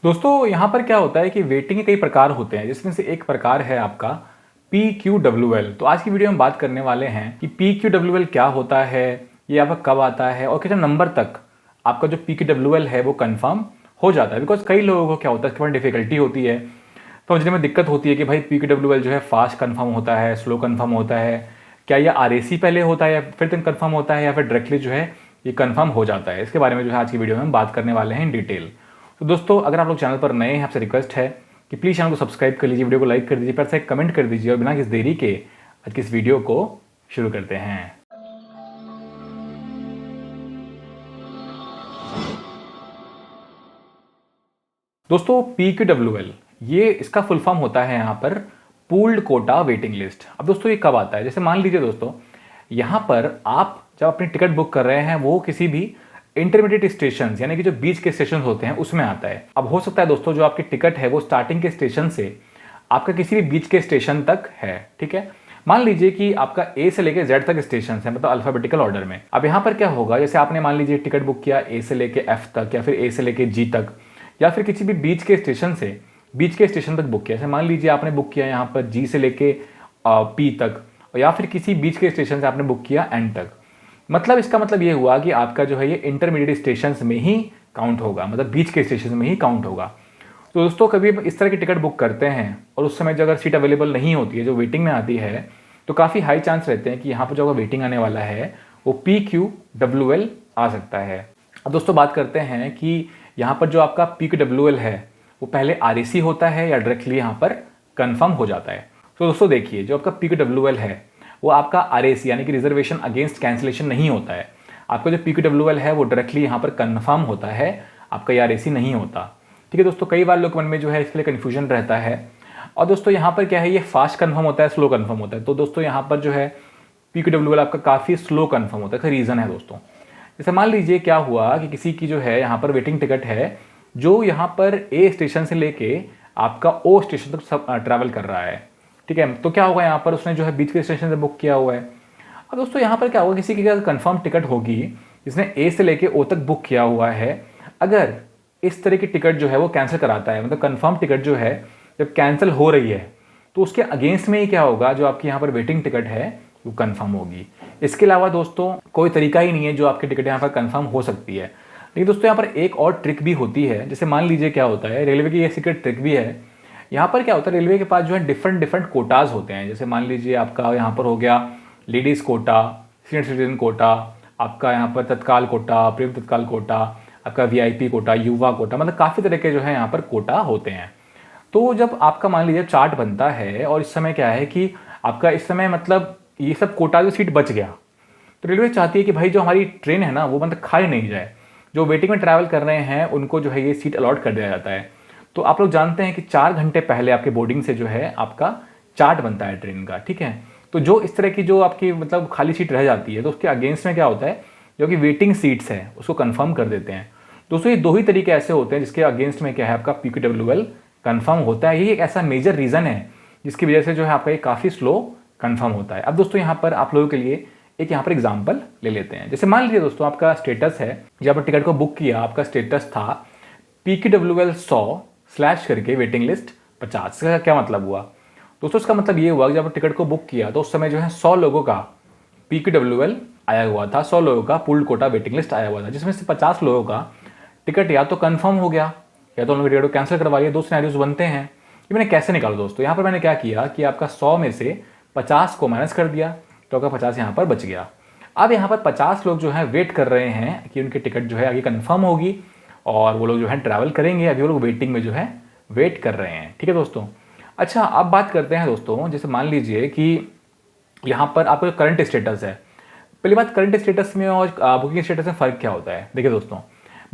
दोस्तों यहाँ पर क्या होता है कि वेटिंग के कई प्रकार होते हैं, जिसमें से एक प्रकार है आपका PQWL। तो आज की वीडियो में बात करने वाले हैं कि PQWL क्या होता है, ये आपका कब आता है और कितने नंबर तक आपका जो PQWL है वो कंफर्म हो जाता है। बिकॉज कई लोगों को क्या होता है, इसके बाद डिफिकल्टी होती है, समझने में दिक्कत होती है कि भाई PQWL जो है फास्ट कंफर्म होता है, स्लो कंफर्म होता है, क्या ये RAC पहले होता है या फिर कंफर्म होता है या फिर डायरेक्टली जो है ये कंफर्म हो जाता है। इसके बारे में जो है आज की वीडियो में हम बात करने वाले हैं इन डिटेल। तो दोस्तों अगर आप लोग चैनल पर नए हैं, आपसे रिक्वेस्ट है कि प्लीज़ चैनल को सब्सक्राइब कर लीजिए, वीडियो को लाइक कर दीजिए, प्लस एक कमेंट कर दीजिए और बिना किसी देरी के आज की इस वीडियो को शुरू करते हैं। दोस्तों PQWL ये इसका फुल फॉर्म होता है यहाँ पर पूल्ड कोटा वेटिंग लिस्ट। अब दोस्तों ये कब आता है, जैसे मान लीजिए दोस्तों यहाँ पर आप जब अपनी टिकट बुक कर रहे हैं वो किसी भी इंटरमीडिएट स्टेशन यानी कि जो बीच के स्टेशन होते हैं उसमें आता है। अब हो सकता है दोस्तों जो आपकी टिकट है वो स्टार्टिंग के स्टेशन से आपका किसी भी बीच के स्टेशन तक है, ठीक है। मान लीजिए कि आपका A से लेके Z तक स्टेशन है, मतलब अल्फाबेटिकल ऑर्डर में। अब यहाँ पर क्या होगा, जैसे आपने मान लीजिए टिकट बुक किया A से लेके F तक या फिर A से लेके G तक या फिर किसी भी बीच के स्टेशन से बीच के स्टेशन तक बुक किया। जैसे मान लीजिए आपने बुक किया यहाँ पर G से लेके P तक या फिर किसी बीच के स्टेशन से आपने बुक किया N तक। मतलब इसका मतलब ये हुआ कि आपका जो है ये इंटरमीडिएट स्टेशन में ही काउंट होगा, मतलब बीच के स्टेशन में ही काउंट होगा। तो दोस्तों कभी इस तरह की टिकट बुक करते हैं और उस समय जो अगर सीट अवेलेबल नहीं होती है, जो वेटिंग में आती है, तो काफ़ी हाई चांस रहते हैं कि यहाँ पर जो वेटिंग आने वाला है वो PQWL आ सकता है। अब दोस्तों बात करते हैं कि यहाँ पर जो आपका PQWL है वो पहले RAC होता है या डायरेक्टली यहाँ पर कन्फर्म हो जाता है। तो दोस्तों देखिए जो आपका PQWL है वो आपका RAC यानी कि रिजर्वेशन अगेंस्ट कैंसिलेशन नहीं होता है। आपका जो PQWL है वो डायरेक्टली यहाँ पर कन्फर्म होता है, आपका ये RAC नहीं होता, ठीक है दोस्तों। कई बार लोग मन में जो है इसके लिए कन्फ्यूजन रहता है। और दोस्तों यहाँ पर क्या है, ये फास्ट कन्फर्म होता है, स्लो कन्फर्म होता है। तो दोस्तों यहाँ पर जो है PQWL आपका काफ़ी स्लो कन्फर्म होता है। इसका रीज़न है दोस्तों, जैसे मान लीजिए क्या हुआ कि किसी की जो है यहाँ पर वेटिंग टिकट है जो यहाँ पर A स्टेशन से लेके आपका O स्टेशन तक ट्रैवल कर रहा है, ठीक है। तो क्या होगा, यहाँ पर उसने जो है बीच के स्टेशन से बुक किया हुआ है। अब दोस्तों यहाँ पर क्या होगा, किसी की अगर कंफर्म टिकट होगी जिसने A से लेके O तक बुक किया हुआ है, अगर इस तरह की टिकट जो है वो कैंसिल कराता है, मतलब कंफर्म टिकट जो है जब कैंसिल हो रही है तो उसके अगेंस्ट में ही क्या होगा, जो आपकी यहाँ पर वेटिंग टिकट है वो कंफर्म होगी। इसके अलावा दोस्तों कोई तरीका ही नहीं है जो आपकी टिकट यहाँ पर कंफर्म हो सकती है। लेकिन दोस्तों यहाँ पर एक और ट्रिक भी होती है। जैसे मान लीजिए क्या होता है, रेलवे की ये सीक्रेट ट्रिक भी है। यहाँ पर क्या होता है, रेलवे के पास जो है डिफरेंट कोटाज होते हैं। जैसे मान लीजिए आपका यहाँ पर हो गया ladies quota, senior citizen quota, आपका यहाँ पर तत्काल कोटा, प्रेम तत्काल कोटा, आपका VIP कोटा, युवा कोटा, मतलब काफ़ी तरह के जो है यहाँ पर कोटा होते हैं। तो जब आपका मान लीजिए चार्ट बनता है और इस समय क्या है कि आपका इस समय मतलब ये सब कोटा जो सीट बच गया, तो रेलवे चाहती है कि भाई जो हमारी ट्रेन है ना वो मतलब खाली नहीं जाए, जो वेटिंग में ट्रैवल कर रहे हैं उनको जो है ये सीट अलॉट कर दिया जाता है। तो आप लोग जानते हैं कि 4 घंटे पहले आपके बोर्डिंग से जो है आपका चार्ट बनता है ट्रेन का, ठीक है। तो जो इस तरह की जो आपकी मतलब खाली सीट रह जाती है तो उसके अगेंस्ट में क्या होता है, जो कि वेटिंग सीट्स हैं उसको कंफर्म कर देते हैं। दोस्तों ये दो ही तरीके ऐसे होते हैं जिसके अगेंस्ट में क्या है आपका PQWL कंफर्म होता है। यही एक ऐसा मेजर रीज़न है जिसकी वजह से जो है आपका ये काफ़ी स्लो कंफर्म होता है। अब दोस्तों यहाँ पर आप लोगों के लिए एक यहाँ पर एग्जाम्पल ले लेते हैं। जैसे मान लीजिए दोस्तों आपका स्टेटस है, जब आप टिकट को बुक किया आपका स्टेटस था PQWL 100 / करके वेटिंग लिस्ट 50। इसका क्या मतलब हुआ दोस्तों, इसका मतलब ये हुआ कि जब आप टिकट को बुक किया तो उस समय जो है 100 लोगों का PQWL आया हुआ था, 100 लोगों का पूल्ड कोटा वेटिंग लिस्ट आया हुआ था, जिसमें से 50 लोगों का टिकट या तो कंफर्म हो गया या तो उन लोगों टिकट को कैंसिल करवा लिया। दो सिनेरियोज बनते हैं। ये मैंने कैसे निकाला दोस्तों, यहाँ पर मैंने क्या किया कि आपका 100 में से 50 को माइनस कर दिया तो आपका 50 यहाँ पर बच गया। अब यहाँ पर 50 लोग जो है वेट कर रहे हैं कि उनकी टिकट जो है आगे कंफर्म होगी और वो लोग जो है ट्रैवल करेंगे। अभी वो लोग वेटिंग में जो है वेट कर रहे हैं, ठीक है दोस्तों। अच्छा अब बात करते हैं दोस्तों, जैसे मान लीजिए कि यहाँ पर आपका करंट स्टेटस है। पहली बात, करंट स्टेटस में और बुकिंग स्टेटस में फ़र्क क्या होता है। देखिए दोस्तों,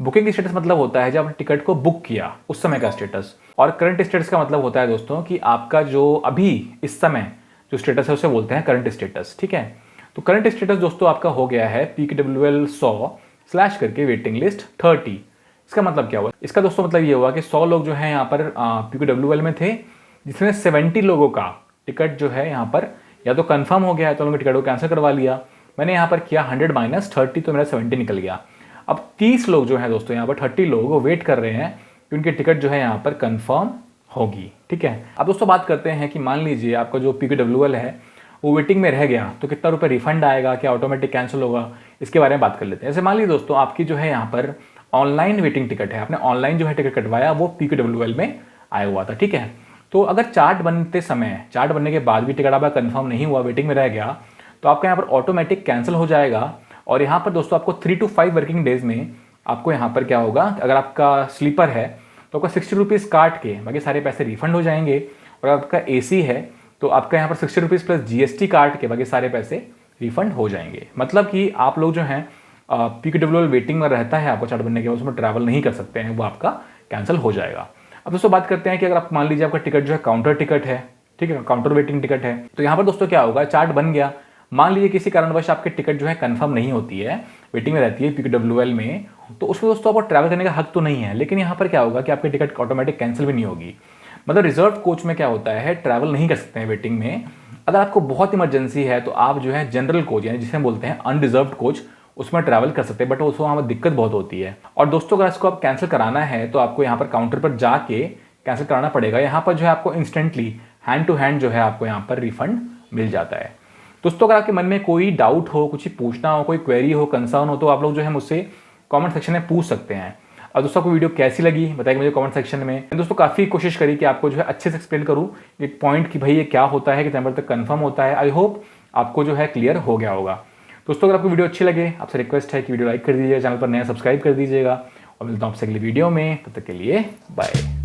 बुकिंग स्टेटस मतलब होता है जब आपने टिकट को बुक किया उस समय का स्टेटस, और करंट स्टेटस का मतलब होता है दोस्तों कि आपका जो अभी इस समय जो स्टेटस है उसे बोलते हैं करंट स्टेटस, ठीक है। तो करंट स्टेटस दोस्तों आपका हो गया है PQWL 100 / करके वेटिंग लिस्ट 30। इसका मतलब क्या हुआ, इसका दोस्तों मतलब ये हुआ कि 100 लोग जो हैं यहाँ पर PQWL में थे, जिसमें 70 लोगों का टिकट जो है यहाँ पर या तो कंफर्म हो गया है तो उन्होंने टिकट को कैंसिल करवा लिया। मैंने यहाँ पर किया 100 - 30 तो मेरा 70 निकल गया। अब 30 लोग जो हैं दोस्तों यहाँ पर 30 लोग वो वेट कर रहे हैं कि कि उनकी टिकट जो है यहाँ पर कंफर्म होगी। ठीक है, अब दोस्तों बात करते हैं कि मान लीजिए आपका जो PQWL है वो वेटिंग में रह गया तो कितना रुपये रिफंड आएगा, क्या ऑटोमेटिक कैंसिल होगा, इसके बारे में बात कर लेते हैं। जैसे मान लीजिए दोस्तों आपकी जो है यहाँ पर ऑनलाइन वेटिंग टिकट है, आपने ऑनलाइन जो है टिकट कटवाया वो PQWL में आया हुआ था। ठीक है, तो अगर चार्ट बनने के बाद भी टिकट आपका कंफर्म नहीं हुआ, वेटिंग में रह गया, तो आपका यहाँ पर ऑटोमेटिक कैंसिल हो जाएगा। और यहाँ पर दोस्तों आपको 3 to 5 वर्किंग डेज में आपको यहाँ पर क्या होगा, अगर आपका स्लीपर है तो आपका 60 रुपीज़ काट के बाकी सारे पैसे रिफंड हो जाएंगे। और आपका AC है तो आपका यहाँ पर 60 रुपीज़ प्लस GST काट के बाकी सारे पैसे रिफंड हो जाएंगे। मतलब कि आप लोग जो हैं PQWL वेटिंग में रहता है, आपको चार्ट बनने के बाद उसमें ट्रैवल नहीं कर सकते हैं, वो आपका कैंसिल हो जाएगा। अब दोस्तों बात करते हैं कि अगर आप मान लीजिए आपका टिकट जो है काउंटर टिकट है, ठीक है, काउंटर वेटिंग टिकट है, तो यहाँ पर दोस्तों क्या होगा, चार्ट बन गया, मान लीजिए किसी कारणवश आपकी टिकट जो है कंफर्म नहीं होती है, वेटिंग में रहती है PQWL में, तो उसमें दोस्तों आपको ट्रैवल करने का हक तो नहीं है। लेकिन यहाँ पर क्या होगा कि आपकी टिकट ऑटोमेटिक कैंसिल भी नहीं होगी। मतलब रिजर्व कोच में क्या होता है, ट्रैवल नहीं कर सकते हैं वेटिंग में। अगर आपको बहुत इमरजेंसी है तो आप जो है जनरल कोच यानी जिसे हम बोलते हैं अनरिजर्व्ड कोच, उसमें ट्रैवल कर सकते हैं, बट उसको वहाँ पर दिक्कत बहुत होती है। और दोस्तों अगर इसको आप कैंसिल कराना है तो आपको यहाँ पर काउंटर पर जाके कैंसिल कराना पड़ेगा। यहाँ पर जो है आपको इंस्टेंटली हैंड टू हैंड जो है आपको यहाँ पर रिफंड मिल जाता है। दोस्तों अगर आपके मन में कोई डाउट हो, कुछ पूछना हो, कोई क्वेरी हो, कंसर्न हो, तो आप लोग जो है मुझसे कमेंट सेक्शन में पूछ सकते हैं। और दोस्तों आपको वीडियो कैसी लगी बताइए मुझे कमेंट सेक्शन में। दोस्तों काफ़ी कोशिश करी कि आपको जो है अच्छे से एक्सप्लेन करूँ एक पॉइंट कि भाई ये क्या होता है, कितने नंबर तक कंफर्म होता है। आई होप आपको जो है क्लियर हो गया होगा। दोस्तों अगर आपको वीडियो अच्छी लगे, आपसे रिक्वेस्ट है कि वीडियो लाइक कर दीजिएगा, चैनल पर नया सब्सक्राइब कर दीजिएगा। और मिलता हूँ आपसे अगली वीडियो में, तब तक के लिए बाय।